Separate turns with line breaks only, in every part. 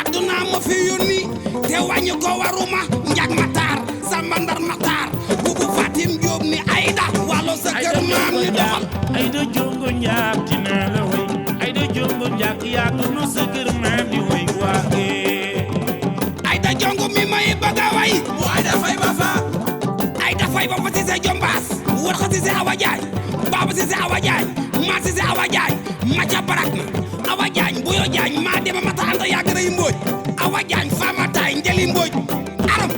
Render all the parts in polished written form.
aduna ma fi yónni te wàññi ko waruma njag ma taar samba ndar ma taar bubu Fatim Jóob ni Ayda wàllu sa kër maam ni doxal
Ayda jongo njaag dina la way Ayda jongo njaag yaa nu sa kër maam di way waage
Ayda jongo mi may bëgg a way Ayda fay ba fa Ayda fay ba fa si sa jombaas war xa si sa Awa Jaay baaba si sa Awa Jaay maa si sa Awa Jaay ma ca barak ma Awa Jaañ buyo Jaañ maa dema mata anta yàgg rëy mbooj Awa Jaañ faama taay njëli mbooj aram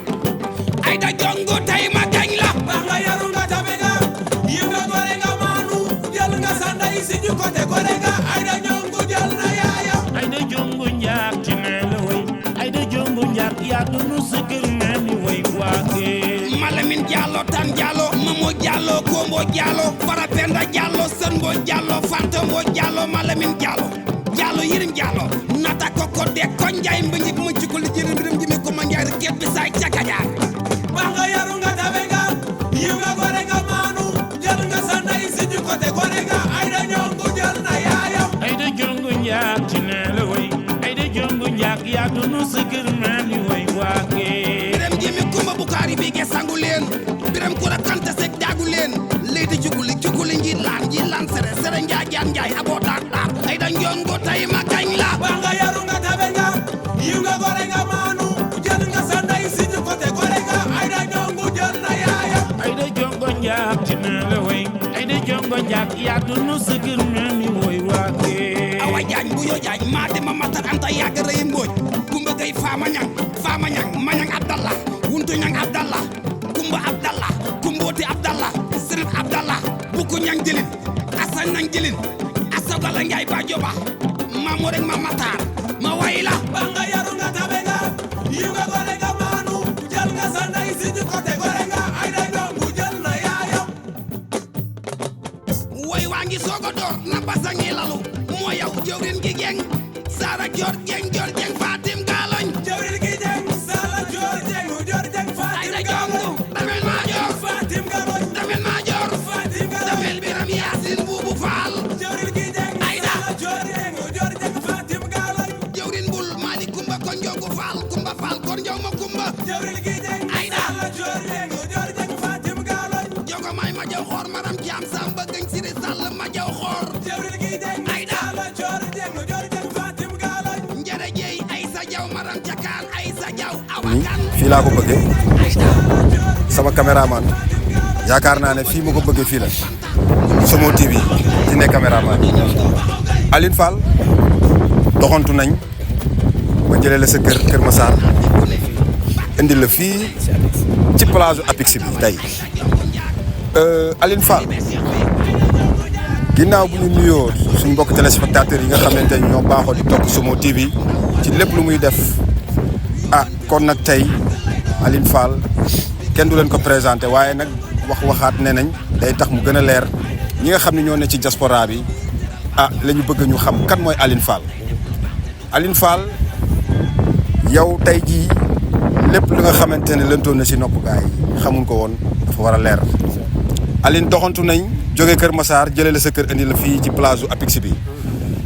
Ayda jongo tay ma gañ la
baax nga yaru nga tabe nga yiw nga gore nga maanu jël nga sa ndey si ñu côté gore nga Ayda jongo jël na yaayam
Ayda jongo njaag dina la way Ayda jongo njaag yaa nu sa kër maam di way waage
Malamin Diallo Tan Diallo Mamo Diallo Kombo Diallo Farapenda Diallo Sënbo Diallo Fantombo Diallo Malamin Diallo Diallo Yirim Diallo nata koko de konjaay mbënjik mu ci ko li jërim biram jimi ko ma njaay rek bi saay ca Kajaar
baax nga yaru nga tabe nga yiw nga gore nga maanu jël nga sa ndey si ñu côté gore nga Ayda jongo jël na yaayam
Ayda jongo njaag dina la way Ayda jongo njaag yaa nu sa kër maam di way waage
biram jimi kumba Bukaari bi ge sangu leen biram kura kanta sek daagu leen leyti cukuli njiit laan sere sere njaajaan njaay aboo daar Ayda jongo tay ma gañ la
baax nga yaru nga tabe nga yiw nga gore nga maanu jël nga sa ndey si ñu côté gore nga Ayda jongo jël na yaayam
Ayda jongo njaag dina la way Ayda jongo njaag yaa nu sa kër maam di way waage
Awa Jaañ buyo Jaañ maa dema mata anta yàgg rëy mbooj kumba gay faama ñang mañang Abdallah wuntu ñang Abdallah kumba Abdallah kumbooti Abdallah sërit Abdallah buku ñang jëlin asa ñang jëlin asa gala njaay ba joba maamu rek ma mataar ma way la
baax nga yaru nga tabe nga yiw nga gore nga maanu jël nga sa ndey si ñu côté gore nga Ayda jongo jël na yaayam
way waa ngi sooga door na basa ngi lalu moo yow jëwrin gi geng Sara Joor Jeng Fatim Gaaloñ
jawril gi jeng Sala Joor jeng Fatim
Ayda
Gaaloñ
jongo damel maa joor
Fatim Gaaloñ
damel maa joor
Fatim Gaaloñ
damel biram Yaasin buubu Faal
jawril gi jeng
Ayda.
Sala Joor jeng Fatim Gaaloñ
jëwrin bul maali kumba kon njogu faal kumba faal kon njow ma kumba
jawril gi jeng
Ayda.
Sala Joor jeng Fatim Gaaloñ
jogo may ma jaw xoor maram jaam samba gëñ siri sàll ma jaw xoor
jawril gi jeng
Ayda.
Sala Joor jeng Fatim Gaaloñ
njare jeey ay sa jaw maram cakaan ay sa jaw awakan
fii laa ko bëggee sama caméraman yaakaar naa ne fii ma ko bëggee fii la Somo TV di ne caméraman Aline Fall doxantu nañ ma jëlee la sa kër Massar indi la fii ci plage Apix bi tey Aline Fall ginnaaw bu ñu nuyoo suñ mbokk téléspectateurs yi nga xamante ni ñoo baaxoo di topp Somo TV ci lépp lu muy def kon nag tey Aline Fall kenn du leen ko présenté waaye nag waxaat ne nañ day tax mu gën a leer ñi nga xam ne ñoo ne ci diaspora bi la ñu bëgg ñu xam kan mooy Aline Fall. Aline Fall yow tey jii lépp lu nga xamante ne lëntoon na si nopp gaay yi xamuñ ko woon dafa war a leer Aline doxantu nañ jóge Kër Massar jëlee la sa kër indi la fii ci plage Apix bi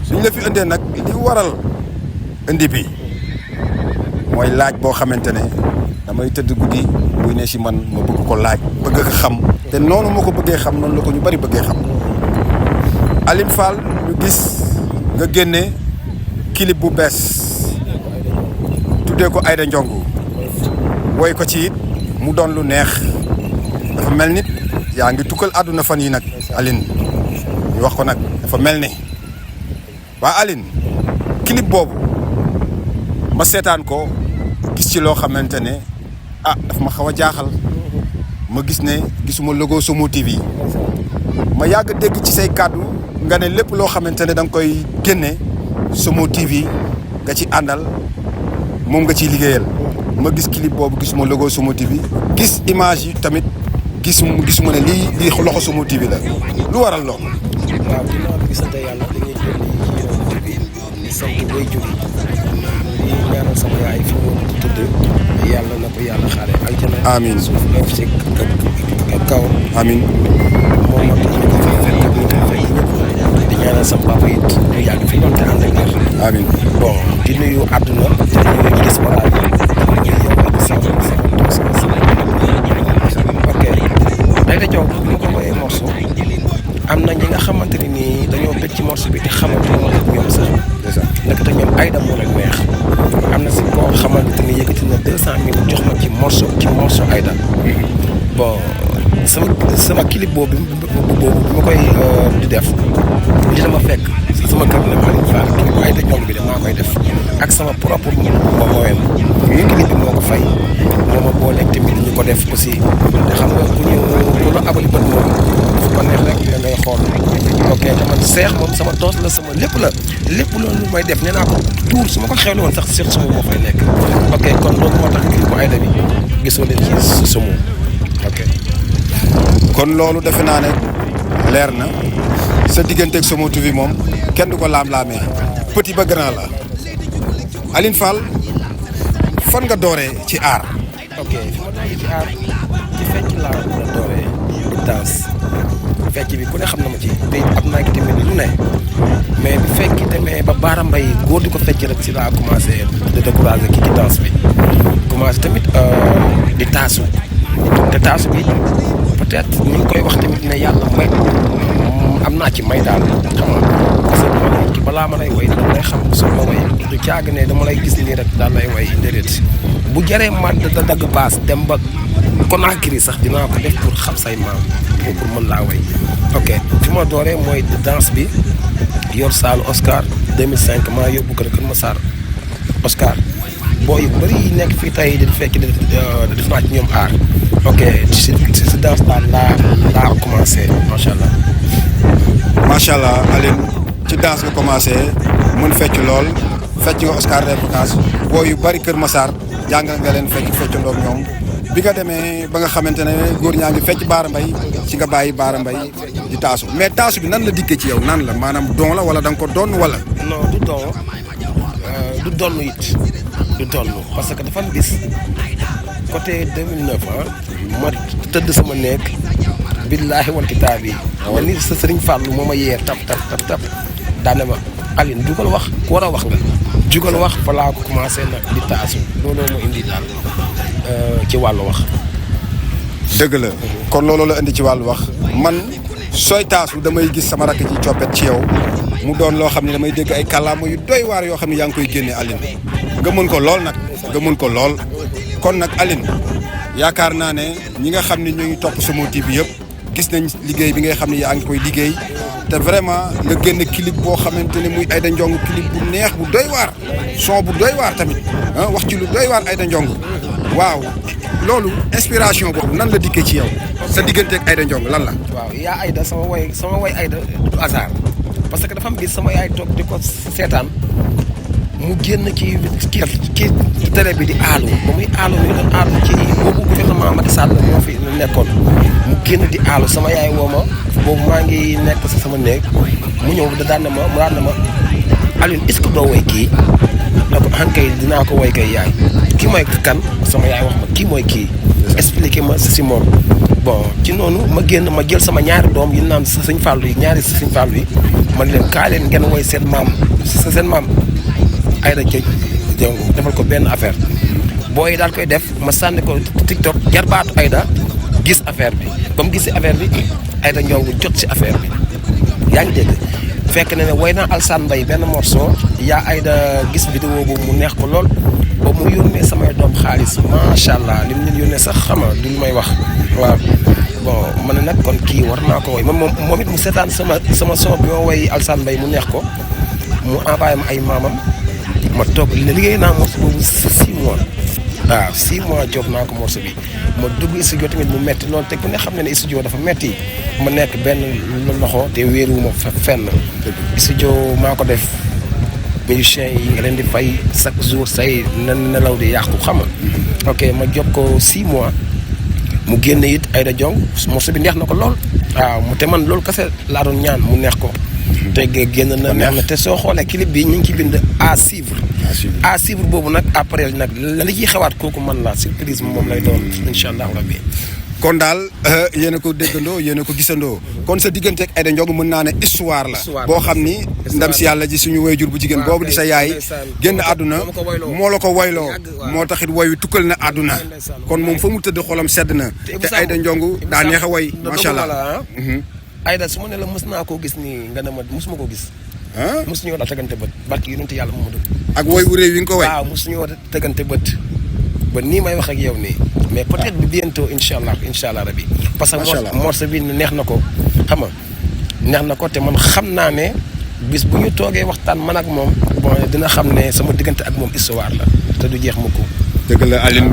suñ la fi indee nag li waral indi bi mooy laaj boo xamante ne damay tëdd guddi muy ne si man ma bëgg ko laaj bëgg ko xam te noonu ma ko bëggee xam noonu la ko ñu bari bëggee xam Aline Fall ñu gis nga génne clip bu bees tuddee ko Ayda Ndiongo woy ko ci it mu doon lu neex dafa mel nit yaa ngi tukkal àdduna fan yi nag Aline ñu wax ko nag dafa mel ni waa Aline clip boobu ma seetaan ko gis ci loo xamante ne daf ma xaw a jaaxal ma gis ne gisuma logo Somo TV ma yàgg dégg ci say kàddu nga ne lépp loo xamante ne da nga koy génne Somo TV nga ci àndal moom nga ciy liggéeyal ma gis clip boobu gisuma logo Somo TV gis image yi tamit gisuma ne lii loxo Somo TV la lu waral loolu.
waaw ginnaaw bi sant yàlla dañuy jël di sant way jur yi di ñaanal sama yaay fi mu di tëdd yàlla na ko yàlla xaare aljana.
amiin
suuf nekk ci ak kaw.
amiin
moom moo tax ñu ko fay fekk ak ñu koy fekk ñëpp di ñaanal sama papa it mu yàgg fi loolu te ànd ak
amiin.
bon di nuyu àdduna di nuyu diaspora bi di yow ak sama ok Aïda Ndiongue bu ma ko woyee morceau am na ñi nga xamante ne nii dañoo bëgg ci morceau bi te xamante ne ñoom sax naka te ñoom Aïda moo leen neex am na si koo xamante ni yëkkati na 200 000 jox ma ci morceau Aïda bon sama clip boobu bi ma koy di def li dama fekk sama kër ne Aliou Fall clip Aïda Ndiongue bi de maa koy def ak sama propre moyen clip bi moo ko fay moo ma booleeg tamit ñu ko def aussi te xam nga ku ñëw ku la abali bët moom fu ko neex rek da ngay xool ok te man Seex moom sama doos la sama lépp la lépp loolu may def nee naa ko tuur su ma ko xewle woon sax Seex Sumo moo fay nekk ok kon loolu moo tax clip bu Aïda bi gisoo leen ci Sumo ok
kon loolu defe naa ne leer na sa digganteeg Somo TV moom kenn du ko laam-laamee petit ba grand la Aline Fall fan nga dooree ci art.
ok fi ma dooree ci art ci fecc laa la dooree di danse fecc bi ku ne xam na ma ci te am naa ki tamit lu ne mais bi fekk demee ba Baara Mbay góor di ko fecc rek si laa commencé de décourager kii ci danse bi commencé tamit di taasu te taasu bi peut-être ñu ngi koy wax tamit ne yàlla may am naa ci may daal xam nga parce que balaa ma lay woy dama lay xam soo ma woy du caag ne dama lay gis nii rek daal lay woy déedéet bu jaree ma da dagg baas dem ba Conakry sax dinaa ko def pour xam say maam pour mën laa woy ok fi ma dooree mooy danse bi yor saalu Oscar 2005 maa yóbbu ko Kër Massar Oscar boo yu bëri yi nekk fii tey di fekk def naa ci ñoom aar ok si danse daal laa commencé macha allah.
macha allah Aline ci danse nga commencé mën fecc lool fecc nga Oscar des vacances boo yu bëri Kër Massar jàngal nga leen feccandoo ak ñoom bi nga demee ba nga xamante ne góor ñaa ngi fecc Baara Mbay ci nga bàyyi Baara Mbay di taasu mais taasu bi nan la dikkee ci yow nan la maanaam don la wala da nga ko doon wala.
non du don du donn it du donn parce que dafa am bis côté 2009 ma tëdd sama néeg billaahi wal kitaab yi ma ni sa sëriñ Fallou moo ma yee tap daane ma Aline jugal wax ku war a wax nga jugal wax fa laa ko commencé nag di taasu looloo ma indi daal ci wàllu wax.
dëgg la kon loolu la indi ci wàllu wax man sooy taasu damay gis sama rakk ji coppet ci yow mu doon loo xam ne damay dégg ay kàllaama yu doy waar yoo xam ne yaa ngi koy génne Aline nga mën ko lool nag nga mën ko lool kon nag Aline yaakaar naa ne ñi nga xam ne ñoo ngi topp Somo TV yëpp gis nañ liggéey bi nga xam ne yaa ngi koy liggéey te vraiment nga génn clip boo xamante ne muy Aïda Ndiongue clip bu neex bu doy waar son bu doy waar tamit wax ci lu doy waar Aïda Ndiongue waaw loolu inspiration boobu nan la dikkee ci yow sa digganteeg Aïda Ndiongue lan la.
waaw yaa Aïda sama woy Aïda du hasard parce que dafa am bis sama yaay toog di ko seetaan mu génn ci télé bi di aalu ba muy aalu mi doon aalu ci boobu gouvernement Macky Sall moo fi nekkoon mu génn di aalu sama yaay woo ma boobu maa ngi nekk si sama néeg mu ñëw da daan na ma Aline est-ce que doo woy kii na ko ankay dinaa ko woy kay yaay kii mooy kan sama yaay wax ma kii mooy kii expliqué ma si moom bon ci noonu ma génn ma jël sama ñaari doom yi naan sëñ Fallou yi ñaari sëñ Fallou yi man leen kaa leen ngeen woy seen maam Aïda Ndiongue defal ko benn affaire booy daal koy def ma sànni ko TikTok jarbaatu Aïda gis affaire bi ba mu gisee affaire bi Aïda Ndiongue jot si affaire bi yaa ngi dégg fekk na ne woy naa Alsane Mbaye benn morceau yaa Aïda gis vidéo boobu mu neex ko lool ba mu yónnee samay doom xaalis macha allah li mu leen yónnee sax xama du lu may wax waaw bon ma ne nag kon kii war naa ko woy moom it mu seetaan sama son bi ma woy Alsane Mbaye mu neex ko mu envoyé ma ay maamam ma toog liggéey naa morceau boobu 6 mois waaw 6 mois job naa ko morceau bi ma dugg studio tamit mu metti loolu te ku ne xam ne ne studio dafa metti ma nekk benn loxo te wéeruwuma fenn studio maa ko def musiciens yi nga leen di fay chaque jour say nelaw di yàqu xam nga ok ma job ko 6 mois mu génne it Aïda Ndiongue morceau bi neex na ko lool waaw te man loolu kese laa doon ñaan mu neex ko te génn na neex na te soo xoolee clip bi ñu ngi ci bind à suivre boobu nag après nag la li ciy xewaat kooku man la surprise moom lay doon incha allah rabbi
kon daal yéen a ko déggandoo yéen a ko gisandoo kon sa diggante ak Aïda Ndiongue mën naa ne histoire la boo xam ni ndam si yàlla ji suñu waajur bu jigéen boobu di sa yaay génn àdduna moo la ko wayloo moo taxit woy wi tukkal na àdduna kon moom fa mu tëdd xolam sedd na te Aïda Ndiongue daa neex a woy macha allah.
Aïda su ma ne la mës naa koo gis nii nga ne ma mosuma koo gis. mosuñu war a tegante bët barki yonent yàlla moom
ak woy wu réew yi nga ko woy.
waaw mosuñu war a tegante bët ba nii may wax ak yow nii. mais peut-être bientôt incha allah rabi. parce que morceau bi neex na ko xam nga neex na ko te man xam naa ne bis bu ñu toogee waxtaan man ak moom bon dina xam ne sama diggante ak moom histoire la te du jeex mukk.
dëgg la Aline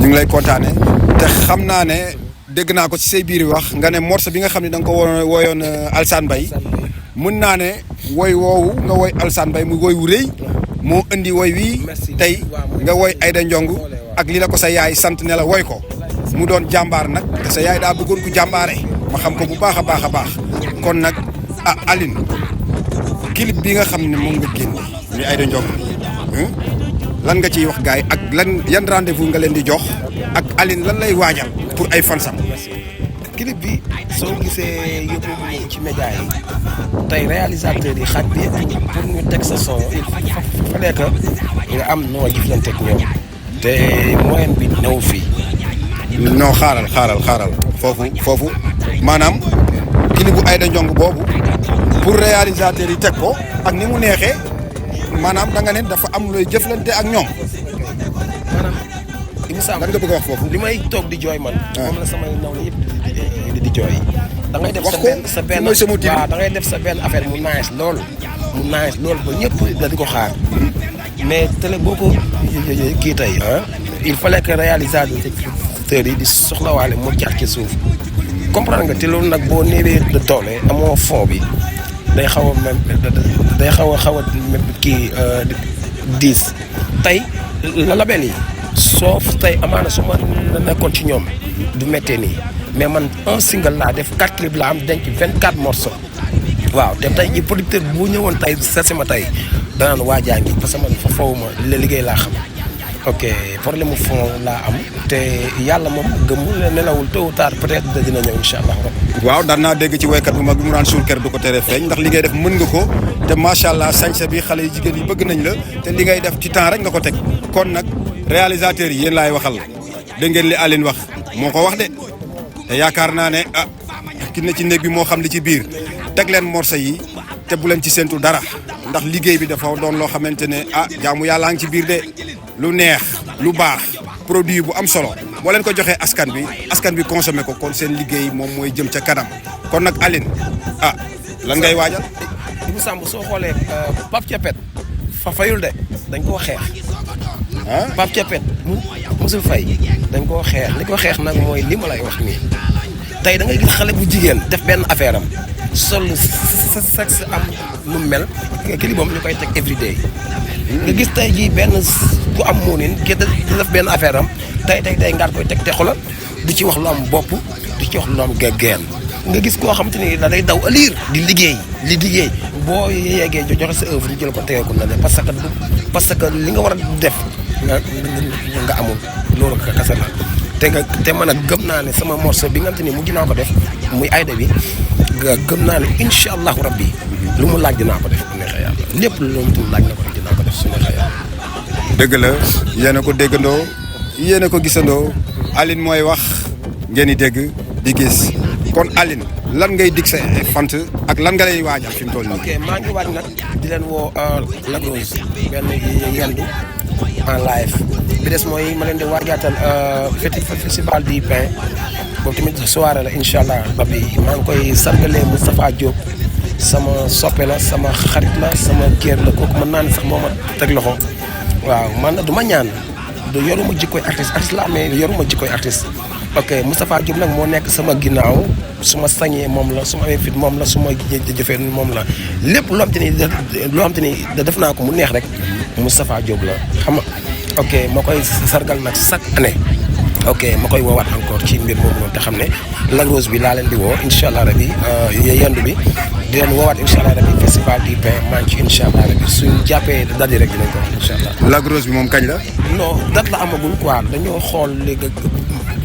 ñu ngi lay kontaane te xam naa ne dégg naa ko ci say biir wax nga ne morceau bi nga xam ne da nga ko woyoon Alsane Mbaye mën naa ne woy woowu nga woy Alsane Mbaye mu woy wu rëy moo indi woy wi tey nga woy Aïda Ndiongue ak li la ko sa yaay sant ne la woy ko mu doon jàmbaar nag te sa yaay daa bëggoon ku jàmbaare ma xam ko bu baax a baax a baax kon nag Aline clip bi nga xam ne moom nga génne muy Aïda Ndiongue lan nga ciy wax gars yi ak lan yan rendez-vous nga leen di jox ak Aline lan lay waajal pour ay fansam.
clip bi soo gisee yóbbu ci média yi tey réalisateur yi xaaj bi pour ñu teg sa son il fallait que nga am noo jëflanteeg ñoom te moyen bi new fii.
non xaaral foofu maanaam clip bu Aïda Ndiongue boobu pour réalisateur yi teg ko ak ni mu neexee maanaam da nga ne dafa am looy jëflante ak ñoom.
maanaam lan
nga bëgg a wax foofu.
li may toog di jooy man. moom la samay naw la yëpp di jooy. da ngay def sa benn waaw da ngay def sa benn affaire mu nice lool ba ñëpp da di ko xaar mais télé boo ko kii tey il fallait que réalisateur yi di soxlawaale mu jaar ci suuf comprendre nga te loolu nag boo néewee de doole amoo fond bi day xaw a kii diis tey la label yi soof tey amaana su ma nekkoon ci ñoom du méttee nii mais man un single laa def 4 clips laa am denc 24 morceaux waaw te tey ji producteur bu ñëwoon tey seesi ma tey danaan waajaa ngi parce que man fa fawuma li liggéey laa xam ok problème mu fond laa am te yàlla moom gëmul nelawul tôt ou tard peut-être dina ñëw incha allah.
waaw daan naa dégg ci waykat bu mag bi mu naan suul kër du ko tere feeñ ndax li ngay def mën nga ko te macha allah sañse bi xale yu jigéen yi bëgg nañ la te li ngay def ci temps rek nga ko teg kon nag réalisateurs yi yéen laay waxal dégg ngeen li Aline wax moo ko wax de te yaakaar naa ne ki ne ci néeg bi moo xam li ci biir teg leen morceau yi te bu leen ci séntu dara ndax liggéey bi dafa doon loo xamante ne jaamu yàllaa ngi ci biir de lu neex lu baax produit bu am solo boo leen ko joxee askan bi consommé ko kon seen liggéey moom mooy jëm ca kanam kon nag Aline lan ngay waajal.
Ibou Samb soo xoolee Pape Thiapet fa fayul de dañ koo xeex. Pape Thiapet musul fay dañ koo xeex li ko xeex nag mooy li ma lay wax nii tey da ngay gis xale bu jigéen def benn affaire am sol sa sexe am lu mel kii moom ñu koy teg everyday nga gis tey jii benn bu am moonin ki def benn affaire am tey ngaar koy teg te xoolal di ci wax lu am bopp di ci wax lu am geen nga gis koo xamante ni da day daw aliir di liggéey boo yeggee joxe sa œuvre ñu jël ko tegee ko na ne parce que li nga war a def nga amul loolu kese la te man a gëm naa ne sama morceau bi nga xam te ni mujj naa ko def muy Aïda bi gëm naa ne incha allahu rabbi lu mu laaj dinaa ko def bu neexee yàlla lépp lu mu laaj na ko def dinaa ko def su neexee yàlla.
dëgg la yéen a ko déggandoo yéen a ko gisandoo Aline mooy wax ngeen di dégg di gis kon Aline lan ngay dig sa fant ak lan nga lay waajal fi mu toll nii.
ok maa ngi waaj nag di leen woo Lac Rose benn yendu en live bi des mooy ma leen di waajaatal festival du pain boobu tamit soirée la incha allah rabbi maa ngi koy sargalee Moustapha Diop sama soppe la sama xarit la sama géer la kooku mën naa ne sax moo ma teg loxo waaw man du ma ñaan du yoruma jikkoy artiste la mais yoruma jikkoy artiste ok Moustapha Diop nag moo nekk sama ginnaaw su ma sañee moom la su ma amee fit moom la su ma jëfee moom la lépp loo xam te ni def naa ko mu neex rek Moustapha Diop la xam nga ok ma koy sargal nag chaque année ok ma koy woowaat encore ci mbir boobu noonu te xam ne Lac Rose bi laa leen di woo incha allah rabi yendu bi di leen woowaat incha allah rabi festival du pain maa ngi ci incha allah rabi suñ jàppee date yi rek dinañ ko wax incha allah.
Lac Rose bi moom kañ la.
non date la amagul quoi dañoo xool léegi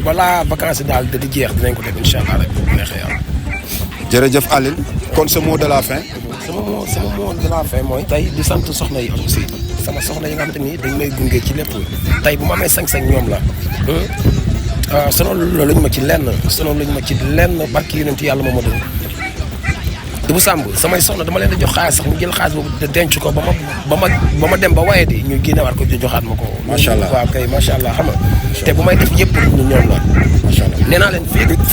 balaa vacances daal di jeex dinañ ko def incha allah rek bu neexee yàlla.
jërëjëf Aline kon sa mot de la fin.
sama mot de la fin mooy tey di sant soxna yi aussi sama soxna yi nga xamante ni dañ may gunge ci lépp tey bu ma amee 5-5 ñoom la. sonal luñ ma ci lenn barki yonent yàlla moom ma Ibou Samb samay soxna dama leen di jox xaalis sax mu jël xaalis boobu denc ko ba ma dem ba waaye di ñu génne war ko joxaat ma ko.
macha allah
waaw kay macha allah xam nga te bu may def yëpp ñoom la.
macha allah
nee naa leen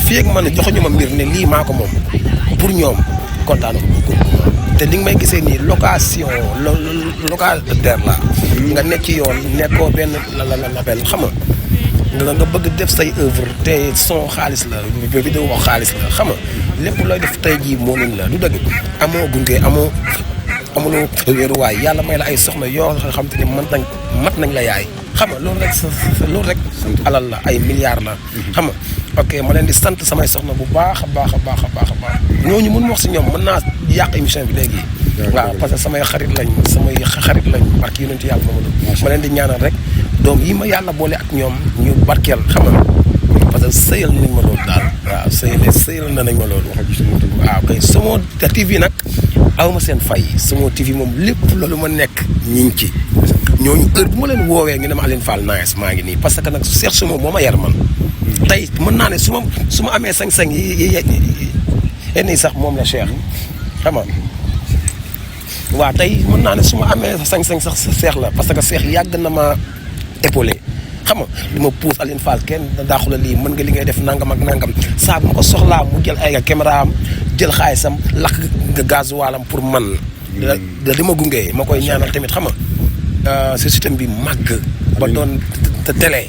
fii ak man joxuñu ma mbir ne lii maa ko moom pour ñoom kontaan ko te li nga may gisee nii location locataire la nga nekk ci yoon nekkoo benn label xam nga bëgg def say œuvre te son xaalis la vidéo wax xaalis la xam nga lépp looy def tey jii moomin la du dëgg amoo gunge amuloo wéeruwaay yàlla may la ay soxna yoo xam te ni mat nañ la yaay xam nga loolu rek alal la ay milliards la xam nga ok ma leen di sant samay soxna bu baax a baax ñooñu mën wax si ñoom mën naa yàq émission bi léegi waaw parce que samay xarit lañ barki yonent yàlla ma leen di ñaanal rek doom yi ma yàlla boole ak ñoom ñu barkeel xam nga parce que sëyal nañ ma loolu daal waaw sëyal nañ ma loolu waaw kay Somo TV nag aw ma seen fay Somo TV moom lépp loolu ma nekk ñi ngi ci ñooñu heure bu ma leen woowee ñu ne ma Aline Fall nice maa ngi nii parce que nag Cheikh Somo moo ma yar man tey mën naa ne su ma amee 5-5 yi sax moom la Cheikh xam nga waaw tey mën naa ne su ma amee 5-5 sax Cheikh la parce que Cheikh yàgg na ma épaulé xam nga li ma pousse Aline Fall kenn daaxu la lii mën nga li ngay def nangam ak nangam saa bu ma ko soxlaa mu jël ay caméra am jël xaalisam lakk gasoilam pour man di ma gunge ma koy ñaanal tamit xam nga système bi màgg ba doon te télé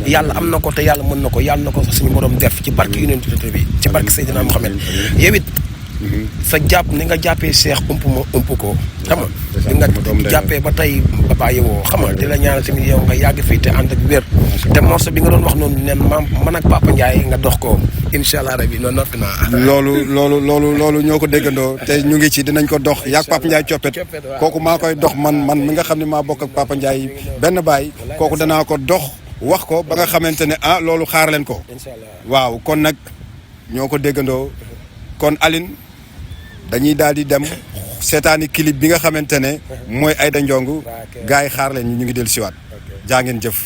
yàlla am na ko te yàlla mën na ko yàlla na ko suñu borom def ci barke unité bi ci barke Seydina Mohamed yow it sa jàpp ni nga jàppee Cheikh ëmp ko xam nga di nga jàppee ba tey ba bàyyi woo xam nga di la ñaanal tamit yow nga yàgg fii te ànd ak wér te morceau bi nga doon wax noonu nen man ak Papa Ndiaye nga dox ko incha allah rabi noonu noppi naa.
loolu ñoo ko déggandoo te ñu ngi ci dinañ ko dox yaag Papa Ndiaye coppet kooku maa koy dox man mi nga xam ne maa bokk ak Papa Ndiaye benn baay kooku danaa ko dox wax ko ba nga xamante ne loolu xaar leen ko waaw kon nag ñoo ko déggandoo kon Aline dañuy daal di dem seetaani clip bi nga xamante ne mooy Aïda Ndiongue gars yi xaar leen ñu ngi dellu siwaat jaa ngeen jëf